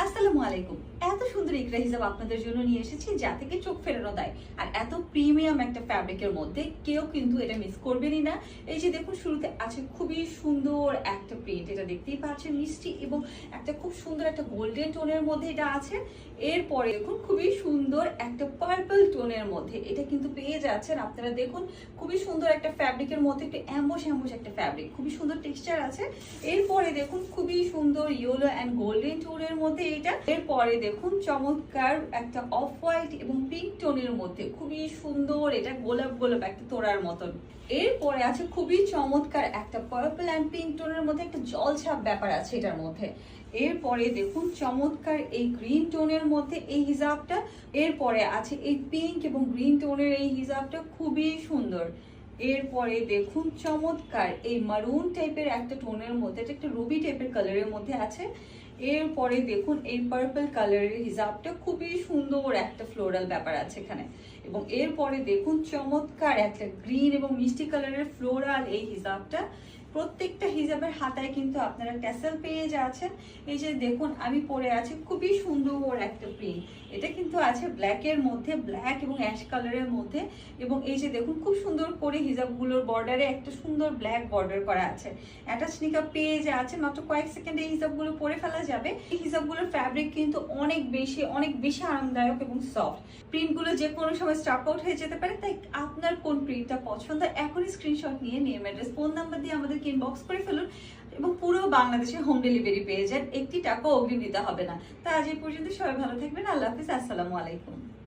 আসসালামু আলাইকুম। এত সুন্দর ইকরা হিজাব আপনাদের জন্য নিয়ে এসেছি যা থেকে চোখ ফেরানো দেয়। আর এত প্রিমিয়াম একটা ফ্যাব্রিকের মধ্যে কেউ কিন্তু এটা মিস করবেনই না। এই যে দেখুন শুরুতে আছে খুবই সুন্দর একটা প্রিন্ট, এটা দেখতেই পাচ্ছেন মিষ্টি এবং একটা খুব সুন্দর একটা গোল্ডেন টোনের মধ্যে এটা আছে। এরপরে দেখুন খুবই সুন্দর একটা পার্পল টোনের মধ্যে এটা কিন্তু পেয়ে যাচ্ছেন আপনারা। দেখুন খুবই সুন্দর একটা ফ্যাব্রিকের মধ্যে একটু অ্যাম্বস একটা ফ্যাব্রিক, খুবই সুন্দর টেক্সচার আছে। এরপরে দেখুন খুবই সুন্দর ইয়েলো অ্যান্ড গোল্ডেন টোনের মধ্যে এটা। এরপরে দেখুন চমৎকার একটা অফ হোয়াইট এবং পিঙ্ক টোনের মধ্যে খুবই সুন্দর, এটা গোলাপ গোলাপ একটা তোড়ার মতন। এরপরে আছে খুবই চমৎকার একটা পার্পল অ্যান্ড পিঙ্ক টোনের মধ্যে একটা জলছাপ ব্যাপার আছে এটার মধ্যে। এরপরে দেখুন চমৎকার এই গ্রিন টোনের মধ্যে এই হিজাবটা। এরপরে আছে এই পিঙ্ক এবং গ্রিন টোনের এই হিজাবটা, খুবই সুন্দর। এরপরে দেখুন চমৎকার এই মারুন টাইপের একটা টোনের মধ্যে, এটা একটা রুবি টাইপের কালারের মধ্যে আছে। এরপরে দেখুন এই পার্পল কালারের হিজাবটা, খুবই সুন্দর একটা ফ্লোরাল ব্যাপার আছে এখানে। এবং এরপরে দেখুন চমৎকার একটা গ্রিন এবং মিষ্টি কালারের ফ্লোরাল এই হিজাবটা। প্রত্যেকটা হিজাবের হাতায় কিন্তু আপনারা ট্যাসেল পেয়ে যাচ্ছেন। এই যে দেখুন আমি পরে আছি খুবই সুন্দর একটা প্রিন্ট, এটা কিন্তু আছে ব্ল্যাকের মধ্যে, ব্ল্যাক এবং অ্যাশ কালারের মধ্যে। এবং এই যে দেখুন খুব সুন্দর করে হিজাবগুলোর বর্ডারে একটা সুন্দর ব্ল্যাক বর্ডার করা আছে। অ্যাটাচ নিকাব পেয়ে যাচ্ছে, মাত্র কয়েক সেকেন্ডে এই হিজাবগুলো পরে ফেলা যাবে। এই হিজাবগুলোর ফ্যাব্রিক কিন্তু অনেক বেশি আরামদায়ক এবং সফট। প্রিন্টগুলো যে কোনো সময় স্টক আউট হয়ে যেতে পারে, তাই আপনার কোন প্রিন্টটা পছন্দ এখনই স্ক্রিনশট নিয়ে নেম অ্যাড্রেস ফোন নাম্বার দিয়ে আমাদের ইনবক্স করে ফেলুন এবং পুরো বাংলাদেশে হোম ডেলিভারি পেয়ে যান, একটি টাকা অগ্রিম দিতে হবে না। তা আজ এই পর্যন্ত, সবাই ভালো থাকবেন। আল্লাহ হাফিজ, আসসালামু আলাইকুম।